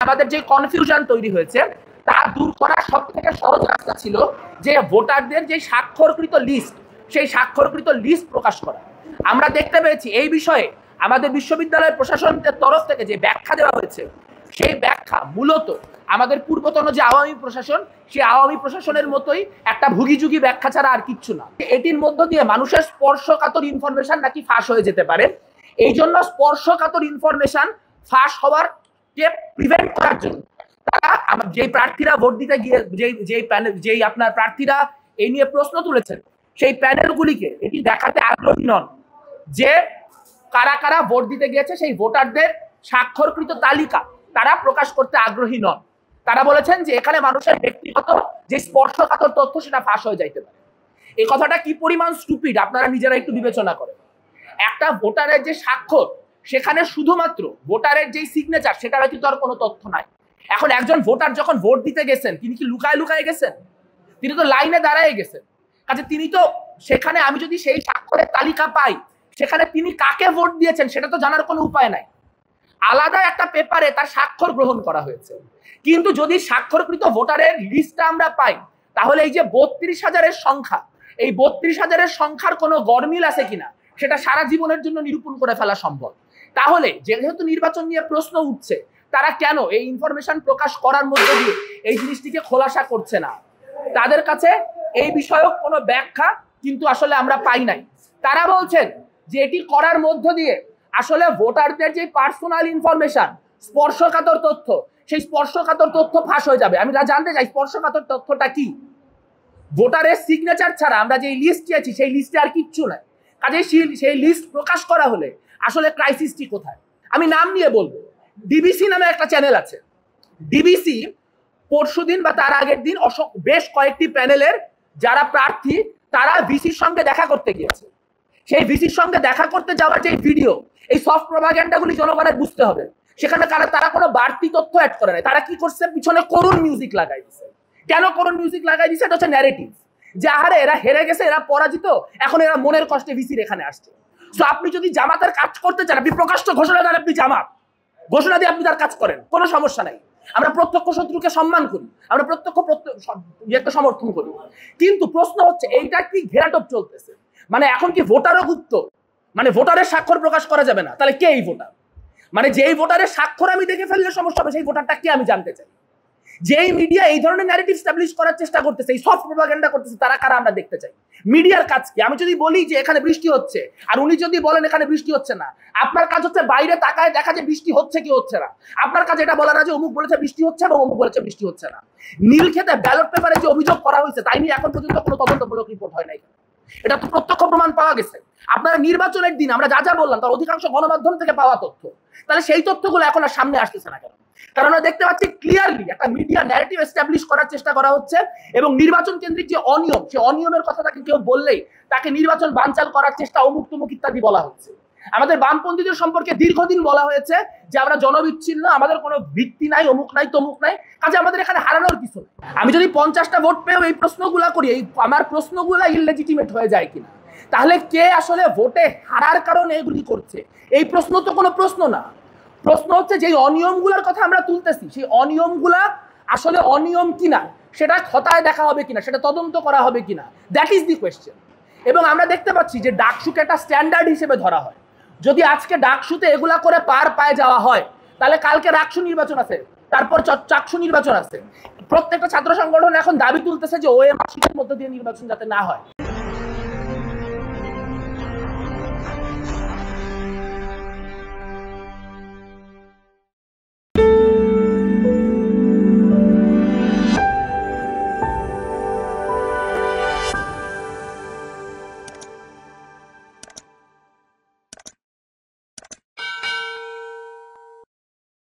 আমাদের যে কনফিউশন তৈরি হয়েছে তা দূর করার সবথেকে সহজ রাস্তা ছিল যে ভোটারদের যে স্বাক্ষরকৃত লিস্ট, সেই স্বাক্ষরকৃত লিস্ট প্রকাশ করা। আমরা দেখতে পেয়েছি এই বিষয়ে আমাদের বিশ্ববিদ্যালয়ের প্রশাসনের তরফ থেকে যে ব্যাখ্যা দেওয়া হয়েছে, সেই ব্যাখ্যা মূলত আমাদের পূর্বতন যে আওয়ামী প্রশাসন, সেই আওয়ামী প্রশাসনের মতোই একটা ভুগিযুগি ব্যাখ্যা ছাড়া আর কিচ্ছু না। এটির মধ্য দিয়ে মানুষের স্পর্শকাতর ইনফরমেশন নাকি ফাঁস হয়ে যেতে পারে। এই জন্য স্পর্শকাতর ইনফরমেশন ফাঁস হওয়ার প্রিভেন্ট করার জন্য তারা যেই প্রার্থীরা ভোট দিতে গিয়ে যেই আপনার প্রার্থীরা এই নিয়ে প্রশ্ন তুলেছেন, সেই প্যানেলগুলিকে এটি দেখাতে আগ্রহী নন যে কারা কারা ভোট দিতে গিয়েছে, সেই ভোটারদের স্বাক্ষরকৃত তালিকা তারা প্রকাশ করতে আগ্রহী নন। তারা বলেছেন যে এখানে মানুষের ব্যক্তিগত যে স্পর্শকাতর তথ্য সেটা ফাঁস হয়ে যাইতে পারে। এই কথাটা কি পরিমাণ স্টুপিড আপনারা নিজেরা একটু বিবেচনা করেন। একটা ভোটারের যে স্বাক্ষর, সেখানে শুধুমাত্র ভোটারের যে সিগনেচার, সেটা ব্যতীত আর কোনো তথ্য নাই। এখন একজন ভোটার যখন ভোট দিতে গেছেন, তিনি কি লুকায় লুকায় গেছেন? তিনি তো লাইনে দাঁড়ায় গেছেন। কাজে তিনি তো সেখানে, আমি যদি সেই স্বাক্ষরের তালিকা পাই, সেখানে তিনি কাকে ভোট দিয়েছেন সেটা তো জানার কোনো উপায় নাই। আলাদা একটা পেপারে তার স্বাক্ষর গ্রহণ করা হয়েছে। কিন্তু যদি স্বাক্ষরকৃত ভোটারের লিস্টটা আমরা পাই, তাহলে এই যে ৩২,০০০-এর সংখ্যা, এই ৩২,০০০-এর সংখ্যার কোনো গরমিল আছে কিনা সেটা সারা জীবনের জন্য নিরূপণ করে ফেলা সম্ভব। তাহলে যেহেতু নির্বাচন নিয়ে প্রশ্ন উঠছে, তারা কেন এই ইনফরমেশন প্রকাশ করার মধ্যে দিয়ে এই জিনিসটিকে খোলাসা করছে না? তাদের কাছে এই বিষয়ক কোনো ব্যাখ্যা কিন্তু আসলে আমরা পাই নাই। তারা বলছেন যে এটি করার মধ্য দিয়ে আসলে ভোটারদের যে পার্সোনাল ইনফরমেশন, স্পর্শকাতর তথ্য, সেই স্পর্শকাতর তথ্য ফাঁস হয়ে যাবে। আমি জানতে চাই স্পর্শকাতর তথ্যটা কি? ভোটারের সিগনেচার ছাড়া আমরা যে লিস্ট চেয়েছি, সেই লিস্টে আর কিচ্ছু নাই। কাজে সেই লিস্ট প্রকাশ করা হলে আসলে ক্রাইসিসটি কোথায়? আমি নাম নিয়ে বলবো। ডিবিসি নামে একটা চ্যানেল আছে। ডিবিসি পরশুদিন বা তার আগের দিন বেশ কয়েকটি প্যানেলের যারা প্রার্থী, তারা ভিসির সঙ্গে দেখা করতে গিয়েছে। সেই ভিসির সঙ্গে দেখা করতে যাওয়ার যে ভিডিও, এই সফট প্রপাগান্ডাগুলি জনগণের বুঝতে হবে। সেখানে তারা কোনো বাড়তি তথ্য অ্যাড করে নাই। তারা কি করছে? পিছনে করুণ মিউজিক লাগাই দিচ্ছে। কেন করুণ মিউজিক লাগাই দিচ্ছে? এটা হচ্ছে ন্যারেটিভ, যে আহারে এরা হেরে গেছে, এরা পরাজিত, এখন এরা মনের কষ্টে ভিসির এখানে আসছে। সো আপনি যদি জামাতের কাজ করতে চান, আপনি প্রকাশ্য ঘোষণা দেন আপনি জামাত, ঘোষণা দিয়ে আপনি তার কাজ করেন, কোনো সমস্যা নাই। আমরা প্রত্যক্ষ শত্রুকে সম্মান করি, আমরা প্রত্যক্ষ সমর্থন করি। কিন্তু প্রশ্ন হচ্ছে এইটা কি ঘেরাটোপ চলতেছে? মানে এখন কি ভোটারও গুপ্ত? মানে ভোটারের স্বাক্ষর প্রকাশ করা যাবে না? তাহলে কে এই ভোটার? মানে যেই ভোটারের স্বাক্ষর আমি দেখে ফেললে সমস্যা হবে, সেই ভোটারটা কি আমি জানতে চাই। যেই মিডিয়া এই ধরনের ন্যারেটিভ স্টাবলিশ করার চেষ্টা করতেছে, এই সফট প্রপাগান্ডা করতেছে, তারা কারা আমরা দেখতে চাই। মিডিয়ার কাজ কি? আমি যদি বলি যে এখানে বৃষ্টি হচ্ছে, আর উনি যদি বলেন এখানে বৃষ্টি হচ্ছে না, আপনার কাজ হচ্ছে বাইরে তাকায় দেখা যে বৃষ্টি হচ্ছে কি হচ্ছে না। আপনার কাজ এটা বলা না যে অমুক বলেছে বৃষ্টি হচ্ছে এবং অমুক বলেছে বৃষ্টি হচ্ছে না। নীলক্ষেতে ব্যালট পেপারে যে অভিযোগ করা হয়েছে, তাই নিয়ে এখন পর্যন্ত কোনো তদন্তমূলক রিপোর্ট হয় নাই। এটা তো প্রত্যক্ষ প্রমাণ পাওয়া গেছে। আপনারা নির্বাচনের দিন আমরা যা যা বললাম তার অধিকাংশ গণমাধ্যম থেকে পাওয়া তথ্য। তাহলে সেই তথ্যগুলো এখন আর সামনে আসতেছে না কেন? কারণ আমরা দেখতে পাচ্ছি ক্লিয়ারলি একটা মিডিয়া ন্যারেটিভ এস্টাবলিশ করার চেষ্টা করা হচ্ছে, এবং নির্বাচন কেন্দ্রিক যে অনিয়ম, সেই অনিয়মের কথা তাকে কেউ বললেই তাকে নির্বাচন বানচাল করার চেষ্টা, অমুক তমুক ইত্যাদি বলা হচ্ছে। আমাদের বামপন্থীদের সম্পর্কে দীর্ঘদিন বলা হয়েছে যে আমরা জনবিচ্ছিন্ন, আমাদের কোনো ভিত্তি নাই, অমুক নাই তমুক নাই। কাজে আমাদের এখানে হারানোর কিছু নেই। আমি যদি 50টা ভোট পেয়েও এই প্রশ্নগুলা করি, এই আমার প্রশ্নগুলা ইললেজিটিমেট হয়ে যায় কিনা, তাহলে কে আসলে ভোটে হারার কারণে এগুলি করছে? এই প্রশ্ন তো কোনো প্রশ্ন না। প্রশ্ন হচ্ছে যে অনিয়মগুলোর কথা আমরা তুলতেছি, সেই অনিয়মগুলা আসলে অনিয়ম কিনা, সেটা খতায় দেখা হবে কিনা, সেটা তদন্ত করা হবে কিনা, দ্যাট ইজ দি কোয়েশ্চেন। এবং আমরা দেখতে পাচ্ছি যে ডাকসুকে একটা স্ট্যান্ডার্ড হিসেবে ধরা হয়। যদি আজকে ডাকসুতে এগুলা করে পার পায়ে যাওয়া হয়, তাহলে কালকে রাকসু নির্বাচন আছে, তারপর চাকসু নির্বাচন আছে। প্রত্যেকটা ছাত্র সংগঠন এখন দাবি তুলতেছে যে ওএমআর শিটের মধ্যে দিয়ে নির্বাচন যাতে না হয়।